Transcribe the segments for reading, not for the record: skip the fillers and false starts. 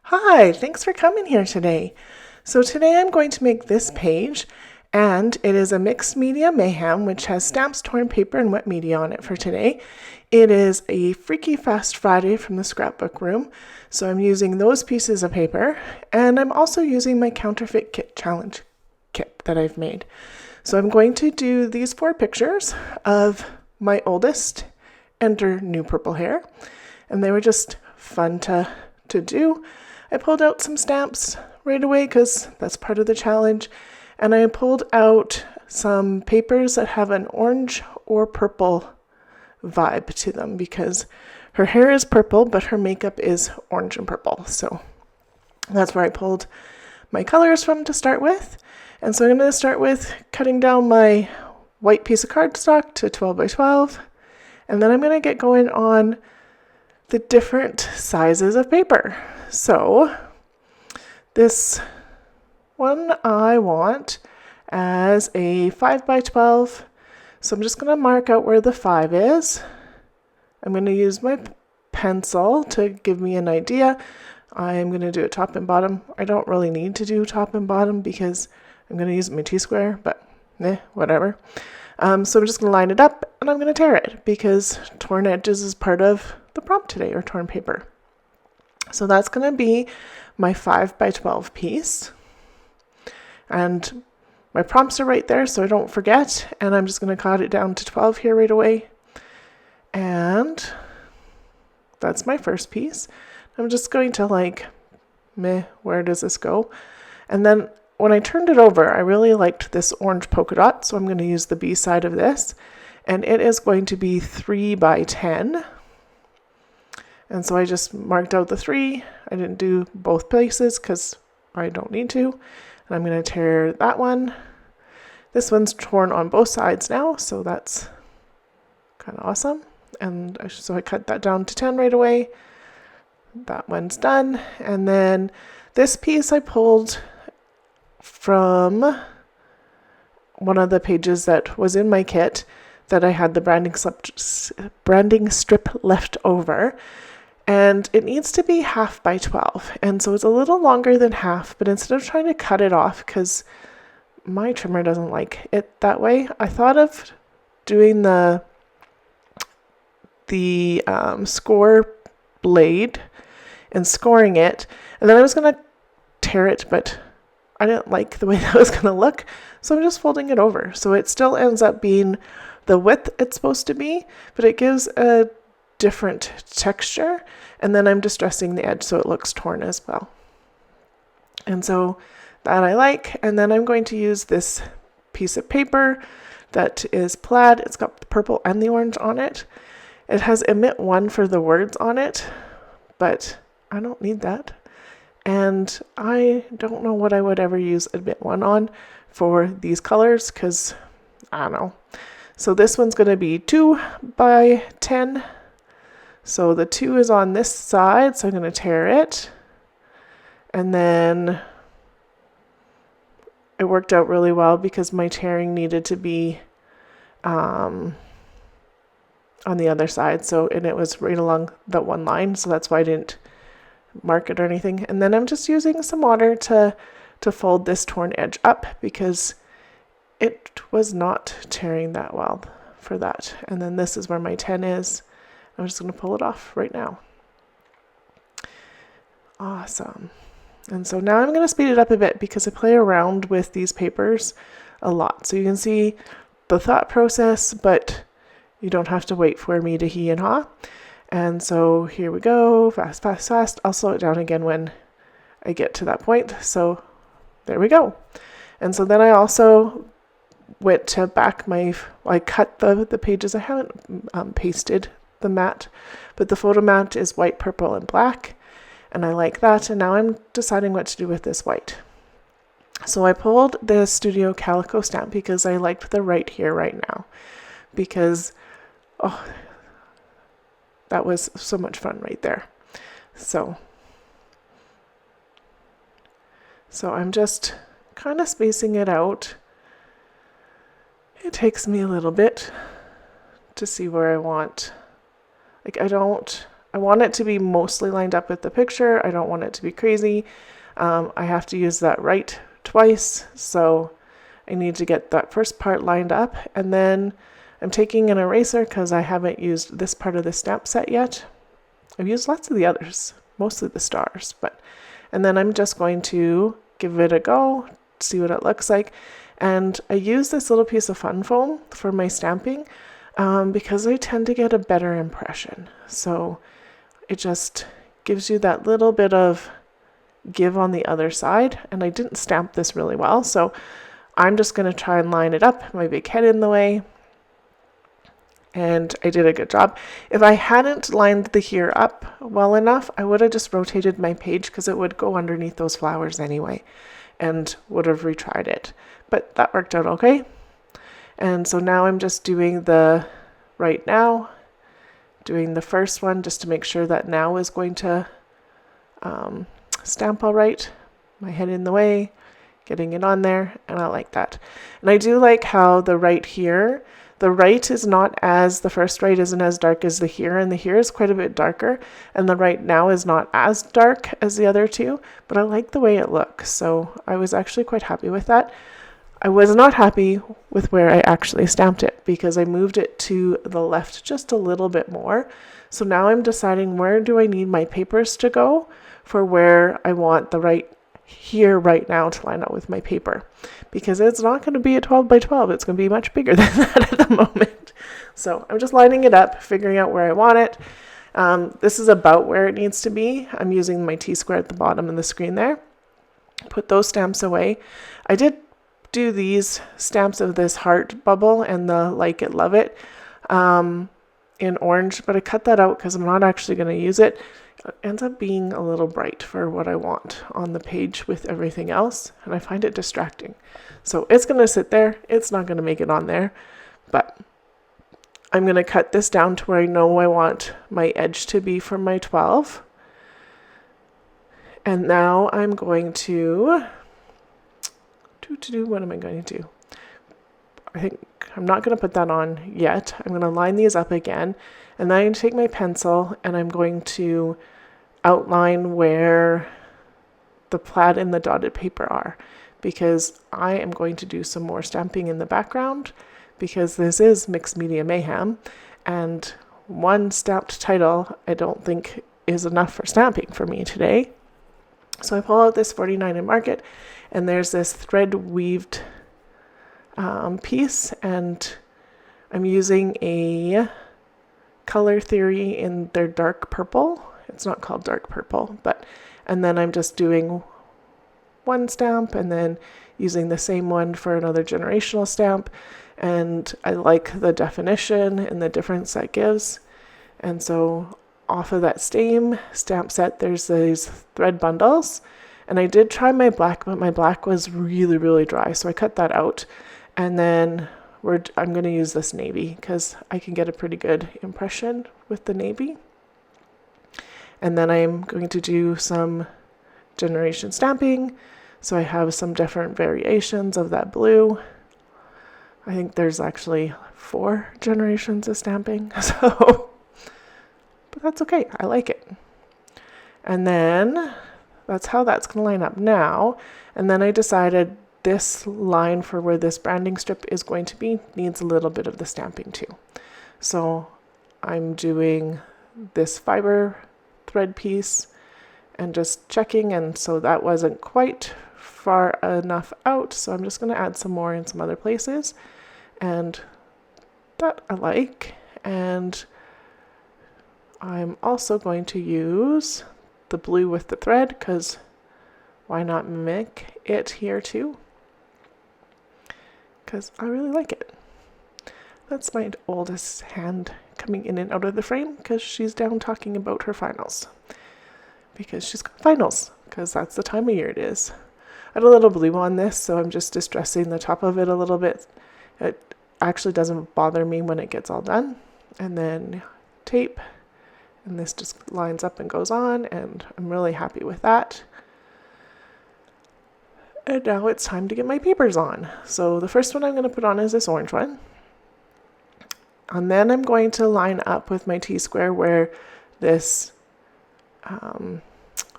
Hi, thanks for coming here today. So today I'm going to make this page, and it is a mixed media mayhem which has stamps, torn paper, and wet media on it for today. It is a Freaky Fast Friday from the scrapbook room, so I'm using those pieces of paper, and I'm also using my counterfeit kit challenge kit that I've made. So I'm going to do these 4 pictures of my oldest and her new purple hair, and they were just fun to do. I pulled out some stamps right away because that's part of the challenge, and I pulled out some papers that have an orange or purple vibe to them because her hair is purple but her makeup is orange and purple. So that's where I pulled my colors from to start with. And so I'm going to start with cutting down my white piece of cardstock to 12 by 12, and then I'm going to get going on the different sizes of paper. So this one I want as a 5 by 12. So I'm just going to mark out where the 5 is. I'm going to use my pencil to give me an idea. I'm going to do it top and bottom. I don't really need to do top and bottom because I'm going to use my T-square, but whatever. So I'm just going to line it up and I'm going to tear it because torn edges is part of the prompt today, or torn paper. So that's going to be my 5 by 12 piece. And my prompts are right there so I don't forget. And I'm just going to cut it down to 12 here right away. And that's my first piece. I'm just going to where does this go? And then when I turned it over, I really liked this orange polka dot. So I'm going to use the B side of this. And it is going to be 3 by 10. And so I just marked out the 3. I didn't do both places because I don't need to. And I'm going to tear that one. This one's torn on both sides now, so that's kind of awesome. And so I cut that down to 10 right away. That one's done. And then this piece I pulled from one of the pages that was in my kit that I had the branding strip left over. And it needs to be 1/2 by 12. And so it's a little longer than half, but instead of trying to cut it off, because my trimmer doesn't like it that way, I thought of doing the score blade and scoring it. And then I was going to tear it, but I didn't like the way that was going to look. So I'm just folding it over. So it still ends up being the width it's supposed to be, but it gives a different texture, and then I'm distressing the edge so it looks torn as well. And so that I like, and then I'm going to use this piece of paper that is plaid. It's got the purple and the orange on it. It has emit 1 for the words on it, but I don't need that. And I don't know what I would ever use emit 1 on for these colors because I don't know. So this one's going to be 2 by 10. So the 2 is on this side, so I'm going to tear it. And then it worked out really well because my tearing needed to be on the other side. And it was right along that one line, so that's why I didn't mark it or anything. And then I'm just using some water to fold this torn edge up because it was not tearing that well for that. And then this is where my 10 is. I'm just going to pull it off right now. Awesome. And so now I'm going to speed it up a bit because I play around with these papers a lot. So you can see the thought process, but you don't have to wait for me to he and ha. And so here we go. Fast, fast, fast. I'll slow it down again when I get to that point. So there we go. And so then I also went to I cut the pages. I haven't pasted the mat, but the photo mat is white, purple, and black, and I like that. And now I'm deciding what to do with this white. So I pulled the Studio Calico stamp because I liked the right here right now, because that was so much fun right there. So I'm just kind of spacing it out. It takes me a little bit to see where I want. I don't I want it to be mostly lined up with the picture. I don't want it to be crazy. I have to use that right twice, so I need to get that first part lined up, and then I'm taking an eraser because I haven't used this part of the stamp set yet. I've used lots of the others, mostly the stars, and then I'm just going to give it a go, see what it looks like. And I use this little piece of fun foam for my stamping because I tend to get a better impression. So it just gives you that little bit of give on the other side. And I didn't stamp this really well, so I'm just going to try and line it up, my big head in the way. And I did a good job. If I hadn't lined the here up well enough, I would have just rotated my page because it would go underneath those flowers anyway and would have retried it. But that worked out okay. And so now I'm just doing the right now, doing the first one just to make sure that now is going to stamp all right. My head in the way, getting it on there, and I like that. And I do like how the right here, the right is not as, the first right isn't as dark as the here, and the here is quite a bit darker, and the right now is not as dark as the other two, but I like the way it looks, so I was actually quite happy with that. I was not happy with where I actually stamped it because I moved it to the left just a little bit more. So now I'm deciding where do I need my papers to go for where I want the right here right now to line up with my paper, because it's not going to be a 12 by 12. It's going to be much bigger than that at the moment. So I'm just lining it up, figuring out where I want it. This is about where it needs to be. I'm using my T-square at the bottom of the screen there. Put those stamps away. I did do these stamps of this heart bubble and the like it, love it in orange, but I cut that out because I'm not actually going to use it. It ends up being a little bright for what I want on the page with everything else, and I find it distracting. So it's going to sit there. It's not going to make it on there, but I'm going to cut this down to where I know I want my edge to be for my 12. And now I'm going to do, what am I going to do? I think I'm not going to put that on yet. I'm going to line these up again, and then I'm going to take my pencil and I'm going to outline where the plaid and the dotted paper are, because I am going to do some more stamping in the background because this is Mixed Media Mayhem, and one stamped title I don't think is enough for stamping for me today. So I pull out this 49 and mark it, and there's this thread weaved piece, and I'm using a Color Theory in their dark purple. It's not called dark purple, and then I'm just doing one stamp and then using the same one for another generational stamp, and I like the definition and the difference that gives. And so off of that same stamp set, there's these thread bundles, and I did try my black, but my black was really, really dry, so I cut that out. And then I'm going to use this navy because I can get a pretty good impression with the navy. And then I'm going to do some generation stamping, so I have some different variations of that blue. I think there's actually 4 generations of stamping, so but that's okay. I like it. And then that's how that's going to line up now. And then I decided this line for where this branding strip is going to be needs a little bit of the stamping too. So I'm doing this fiber thread piece and just checking, and so that wasn't quite far enough out, so I'm just going to add some more in some other places, and that I like. And I'm also going to use the blue with the thread because why not make it here too? Because I really like it. That's my oldest hand coming in and out of the frame because she's down talking about her finals. Because she's got finals, because that's the time of year it is. I had a little blue on this, so I'm just distressing the top of it a little bit. It actually doesn't bother me when it gets all done. And then tape, and this just lines up and goes on, and I'm really happy with that. And now it's time to get my papers on. So the first one I'm going to put on is this orange one. And then I'm going to line up with my T-square where this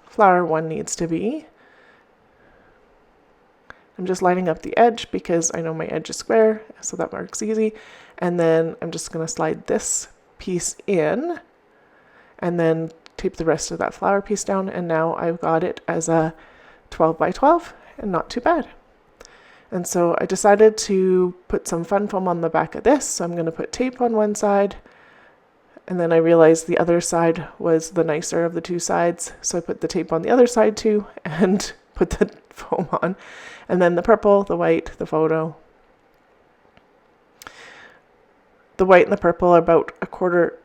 flower one needs to be. I'm just lining up the edge because I know my edge is square, so that works easy. And then I'm just going to slide this piece in and then tape the rest of that flower piece down. And now I've got it as a 12 by 12 and not too bad. And so I decided to put some fun foam on the back of this. So I'm going to put tape on one side. And then I realized the other side was the nicer of the two sides. So I put the tape on the other side too and put the foam on. And then the purple, the white, the photo. The white and the purple are about a quarter,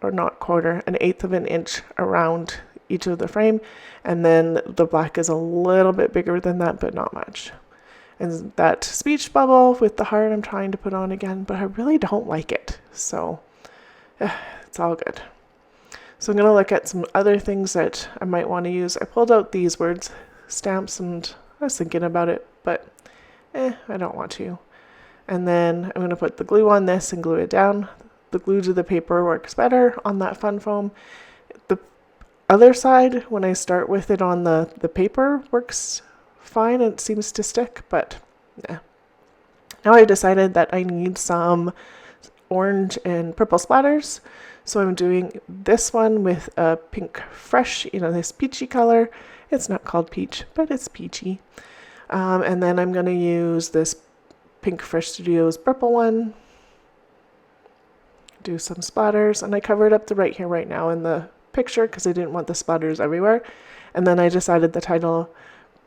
or not quarter, an eighth of an inch around each of the frame. And then the black is a little bit bigger than that, but not much. And that speech bubble with the heart I'm trying to put on again, but I really don't like it. So it's all good. So I'm going to look at some other things that I might want to use. I pulled out these words stamps and I was thinking about it, but I don't want to. And then I'm going to put the glue on this and glue it down. The glue to the paper works better on that fun foam. The other side, when I start with it on the paper, works fine. It seems to stick, but yeah. Now I decided that I need some orange and purple splatters. So I'm doing this one with a pink fresh, this peachy color. It's not called peach, but it's peachy. And then I'm going to use this Pink Fresh Studios purple one. Do some splatters. And I covered up the right here right now in the picture because I didn't want the splatters everywhere. And then I decided the title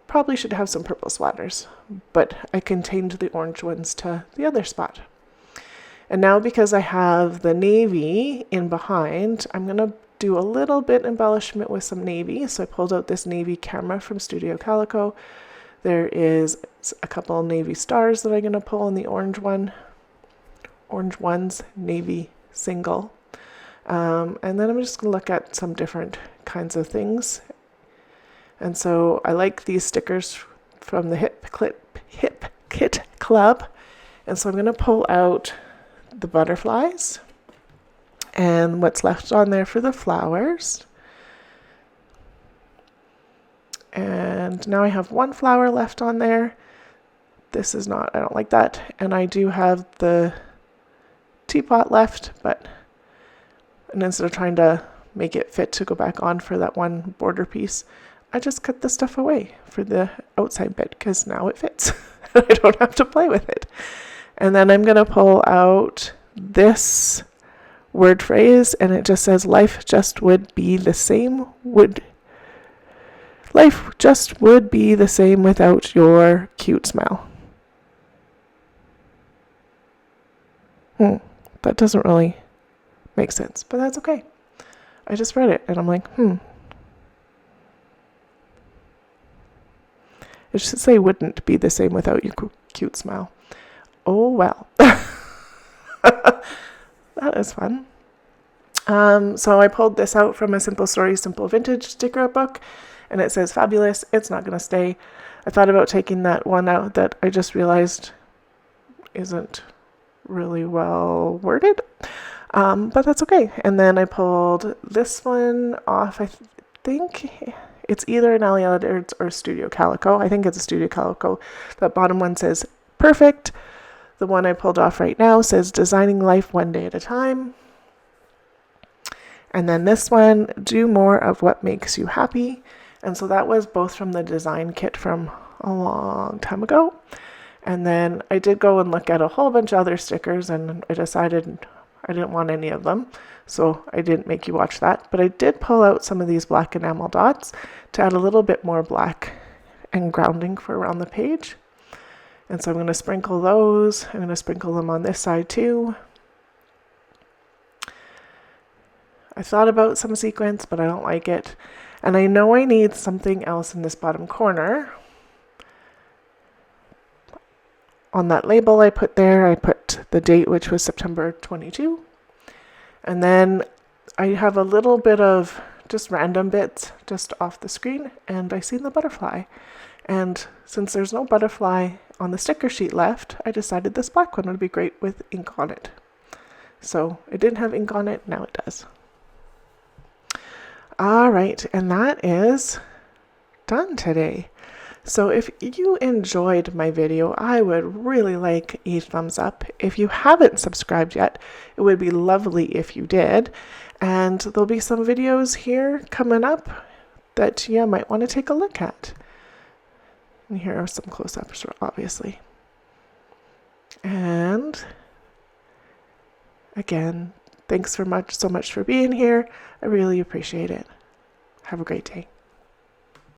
probably should have some purple splatters, but I contained the orange ones to the other spot. And now because I have the navy in behind, I'm going to do a little bit embellishment with some navy. So I pulled out this navy camera from Studio Calico. There is a couple navy stars that I'm going to pull in the orange one. Orange ones, navy single. And then I'm just going to look at some different kinds of things. And so I like these stickers from the Hip Kit Club. And so I'm going to pull out the butterflies and what's left on there for the flowers. And now I have one flower left on there. This is not, I don't like that. And I do have the teapot left, and instead of trying to make it fit to go back on for that one border piece, I just cut the stuff away for the outside bit because now it fits. I don't have to play with it. And then I'm going to pull out this word phrase, and it just says, life just would be the same without your cute smile. That doesn't really make sense, but that's okay. I just read it and I'm like, It should say wouldn't be the same without your cute smile. Oh, well. That is fun. So I pulled this out from a Simple Stories, Simple Vintage sticker book, and it says fabulous. It's not going to stay. I thought about taking that one out that I just realized isn't really well worded, but that's okay. And then I pulled this one off. I think it's either an Alley Edits or Studio Calico. I think it's a Studio Calico. That bottom one says perfect. The one I pulled off right now says designing life one day at a time. And then this one, do more of what makes you happy. And so that was both from the design kit from a long time ago. And then I did go and look at a whole bunch of other stickers, and I decided I didn't want any of them. So I didn't make you watch that. But I did pull out some of these black enamel dots to add a little bit more black and grounding for around the page. And so I'm going to sprinkle those. I'm going to sprinkle them on this side too. I thought about some sequins, but I don't like it. And I know I need something else in this bottom corner. On that label I put there, I put the date, which was September 22. And then I have a little bit of just random bits just off the screen, and I seen the butterfly. And since there's no butterfly on the sticker sheet left, I decided this black one would be great with ink on it. So it didn't have ink on it, now it does. All right, and that is done today. So if you enjoyed my video, I would really like a thumbs up. If you haven't subscribed yet, it would be lovely if you did. And there'll be some videos here coming up that you might want to take a look at. And here are some close-ups, obviously. And again, thanks so much for being here. I really appreciate it. Have a great day.